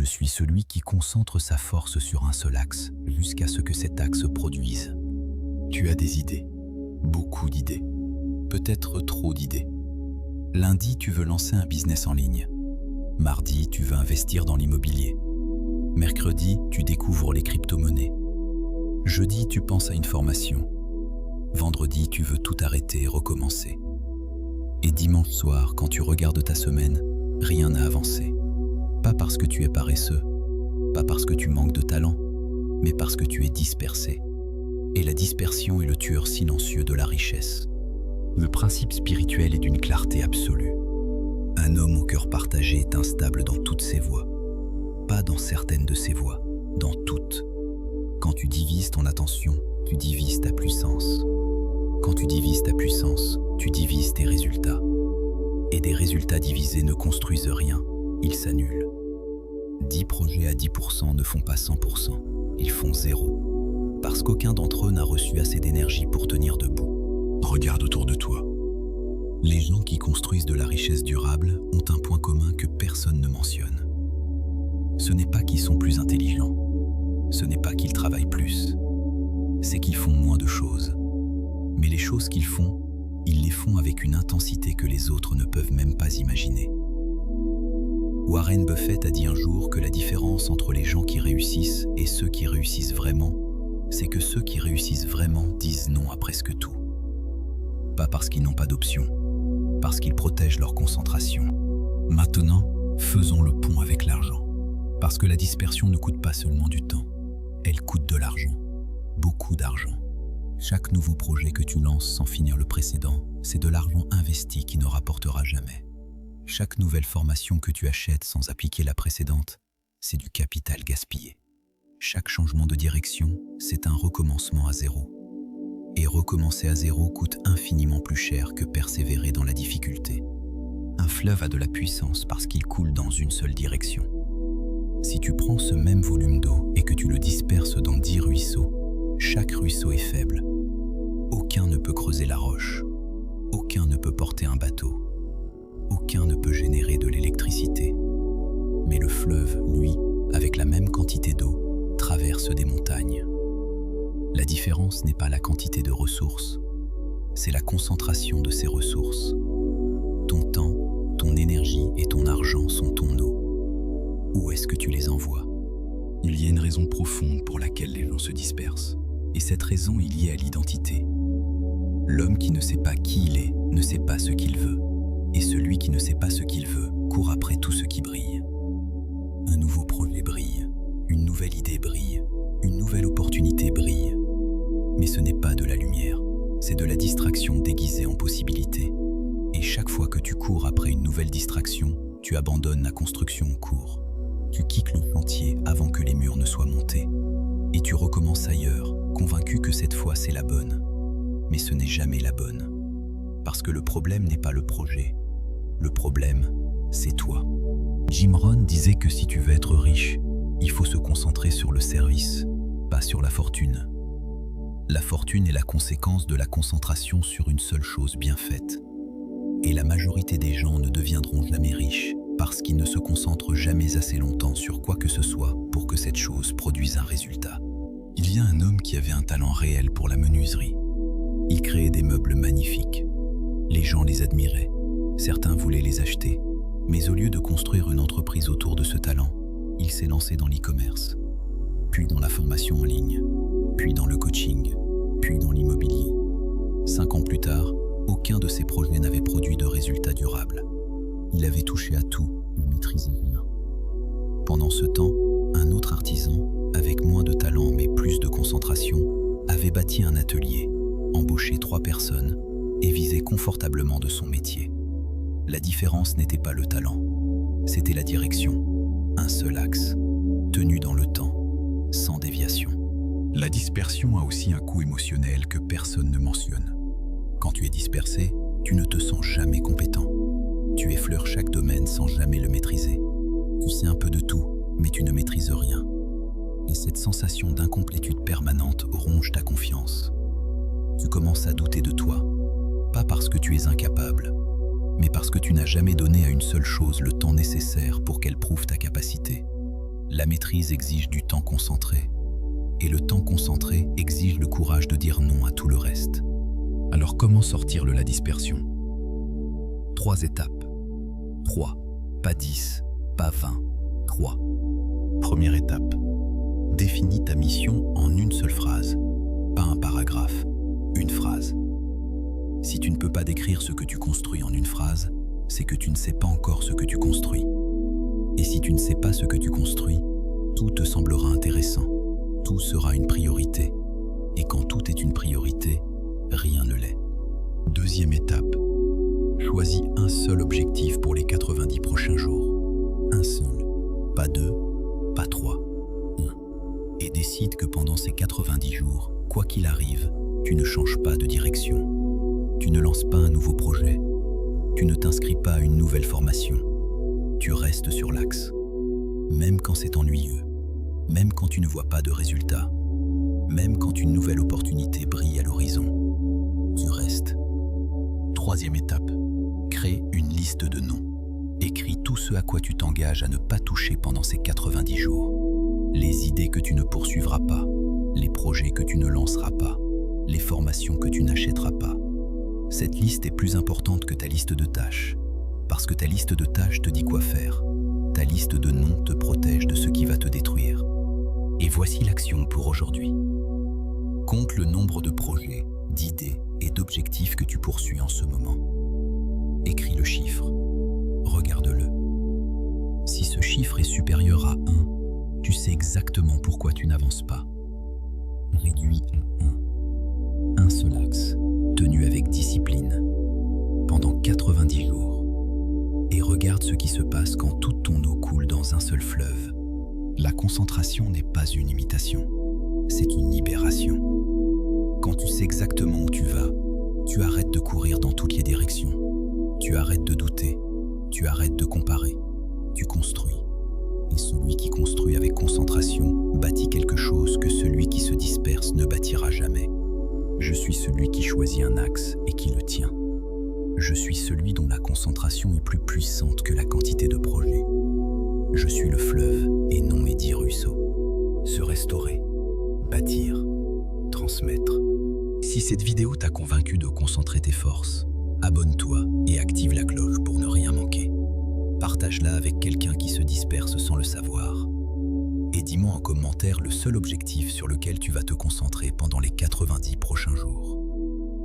Je suis celui qui concentre sa force sur un seul axe, jusqu'à ce que cet axe produise. Tu as des idées, beaucoup d'idées, peut-être trop d'idées. Lundi, tu veux lancer un business en ligne. Mardi, tu veux investir dans l'immobilier. Mercredi, tu découvres les crypto-monnaies. Jeudi, tu penses à une formation. Vendredi, tu veux tout arrêter et recommencer. Et dimanche soir, quand tu regardes ta semaine, rien n'a avancé. Pas parce que tu es paresseux, pas parce que tu manques de talent, mais parce que tu es dispersé. Et la dispersion est le tueur silencieux de la richesse. Le principe spirituel est d'une clarté absolue. Un homme au cœur partagé est instable dans toutes ses voies. Pas dans certaines de ses voies, dans toutes. Quand tu divises ton attention, tu divises ta puissance. Quand tu divises ta puissance, tu divises tes résultats. Et des résultats divisés ne construisent rien, ils s'annulent. 10 projets à 10% ne font pas 100%, ils font 0. Parce qu'aucun d'entre eux n'a reçu assez d'énergie pour tenir debout. Regarde autour de toi. Les gens qui construisent de la richesse durable ont un point commun que personne ne mentionne. Ce n'est pas qu'ils sont plus intelligents, ce n'est pas qu'ils travaillent plus, c'est qu'ils font moins de choses. Mais les choses qu'ils font, ils les font avec une intensité que les autres ne peuvent même pas imaginer. Warren Buffett a dit un jour que la différence entre les gens qui réussissent et ceux qui réussissent vraiment, c'est que ceux qui réussissent vraiment disent non à presque tout. Pas parce qu'ils n'ont pas d'option, parce qu'ils protègent leur concentration. Maintenant, faisons le pont avec l'argent. Parce que la dispersion ne coûte pas seulement du temps, elle coûte de l'argent, beaucoup d'argent. Chaque nouveau projet que tu lances sans finir le précédent, c'est de l'argent investi qui ne rapportera jamais. Chaque nouvelle formation que tu achètes sans appliquer la précédente, c'est du capital gaspillé. Chaque changement de direction, c'est un recommencement à zéro. Et recommencer à zéro coûte infiniment plus cher que persévérer dans la difficulté. Un fleuve a de la puissance parce qu'il coule dans une seule direction. Si tu prends ce même volume d'eau et que tu le disperses dans 10 ruisseaux, chaque ruisseau est faible. Aucun ne peut creuser la roche. Aucun ne peut porter un bateau. Aucun ne peut générer de l'électricité. Mais le fleuve, lui, avec la même quantité d'eau, traverse des montagnes. La différence n'est pas la quantité de ressources, c'est la concentration de ces ressources. Ton temps, ton énergie et ton argent sont ton eau. Où est-ce que tu les envoies? Il y a une raison profonde pour laquelle les gens se dispersent. Et cette raison est liée à l'identité. L'homme qui ne sait pas qui il est ne sait pas ce qu'il veut. Et celui qui ne sait pas ce qu'il veut court après tout ce qui brille. Un nouveau projet brille, une nouvelle idée brille, une nouvelle opportunité brille. Mais ce n'est pas de la lumière, c'est de la distraction déguisée en possibilité. Et chaque fois que tu cours après une nouvelle distraction, tu abandonnes la construction en cours. Tu quittes le chantier avant que les murs ne soient montés. Et tu recommences ailleurs, convaincu que cette fois c'est la bonne. Mais ce n'est jamais la bonne. Parce que le problème n'est pas le projet. Le problème, c'est toi. Jim Rohn disait que si tu veux être riche, il faut se concentrer sur le service, pas sur la fortune. La fortune est la conséquence de la concentration sur une seule chose bien faite. Et la majorité des gens ne deviendront jamais riches parce qu'ils ne se concentrent jamais assez longtemps sur quoi que ce soit pour que cette chose produise un résultat. Il y a un homme qui avait un talent réel pour la menuiserie. Il créait des meubles magnifiques. Les gens les admiraient. Certains voulaient les acheter. Mais au lieu de construire une entreprise autour de ce talent, il s'est lancé dans l'e-commerce, puis dans la formation en ligne, puis dans le coaching, puis dans l'immobilier. 5 ans plus tard, aucun de ses projets n'avait produit de résultats durables. Il avait touché à tout, ne maîtrisait rien. Pendant ce temps, un autre artisan, avec moins de talent mais plus de concentration, avait bâti un atelier, embauché 3 personnes et visait confortablement de son métier. La différence n'était pas le talent, c'était la direction, un seul axe, tenu dans le temps, sans déviation. La dispersion a aussi un coût émotionnel que personne ne mentionne. Quand tu es dispersé, tu ne te sens jamais compétent. Tu effleures chaque domaine sans jamais le maîtriser. Tu sais un peu de tout, mais tu ne maîtrises rien. Et cette sensation d'incomplétude permanente ronge ta confiance. Tu commences à douter de toi, pas parce que tu es incapable, mais parce que tu n'as jamais donné à une seule chose le temps nécessaire pour qu'elle prouve ta capacité. La maîtrise exige du temps concentré. Et le temps concentré exige le courage de dire non à tout le reste. Alors comment sortir de la dispersion? 3 étapes. 3, pas 10, pas 20, 3. Première étape. Définis ta mission en une seule phrase. Pas un paragraphe, une phrase. Si tu ne peux pas décrire ce que tu construis en une phrase, c'est que tu ne sais pas encore ce que tu construis. Et si tu ne sais pas ce que tu construis, tout te semblera intéressant. Tout sera une priorité. Et quand tout est une priorité, rien ne l'est. Deuxième étape. Choisis un seul objectif pour les 90 prochains jours. Un seul. Pas 2, pas 3. Un. Et décide que pendant ces 90 jours, quoi qu'il arrive, tu ne changes pas de direction. Tu ne lances pas un nouveau projet. Tu ne t'inscris pas à une nouvelle formation. Tu restes sur l'axe. Même quand c'est ennuyeux. Même quand tu ne vois pas de résultats. Même quand une nouvelle opportunité brille à l'horizon. Tu restes. Troisième étape. Crée une liste de noms. Écris tout ce à quoi tu t'engages à ne pas toucher pendant ces 90 jours. Les idées que tu ne poursuivras pas. Les projets que tu ne lanceras pas. Les formations que tu n'achèteras pas. Cette liste est plus importante que ta liste de tâches. Parce que ta liste de tâches te dit quoi faire. Ta liste de noms te protège de ce qui va te détruire. Et voici l'action pour aujourd'hui. Compte le nombre de projets, d'idées et d'objectifs que tu poursuis en ce moment. Écris le chiffre. Regarde-le. Si ce chiffre est supérieur à 1, tu sais exactement pourquoi tu n'avances pas. Réduis à 1. Un seul axe, tenu avec discipline, pendant 90 jours. Et regarde ce qui se passe quand toute ton eau coule dans un seul fleuve. La concentration n'est pas une imitation, c'est une libération. Quand tu sais exactement où tu vas, tu arrêtes de courir dans toutes les directions. Tu arrêtes de douter, tu arrêtes de comparer, tu construis. Et celui qui construit avec concentration bâtit quelque chose que celui qui se disperse ne bâtira jamais. Je suis celui qui choisit un axe et qui le tient. Je suis celui dont la concentration est plus puissante que la quantité de projets. Je suis le fleuve et non Eddy Ruisseau. Se restaurer, bâtir, transmettre. Si cette vidéo t'a convaincu de concentrer tes forces, abonne-toi et active la cloche pour ne rien manquer. Partage-la avec quelqu'un qui se disperse sans le savoir. Et dis-moi en commentaire le seul objectif sur lequel tu vas te concentrer pendant les 90 prochains jours.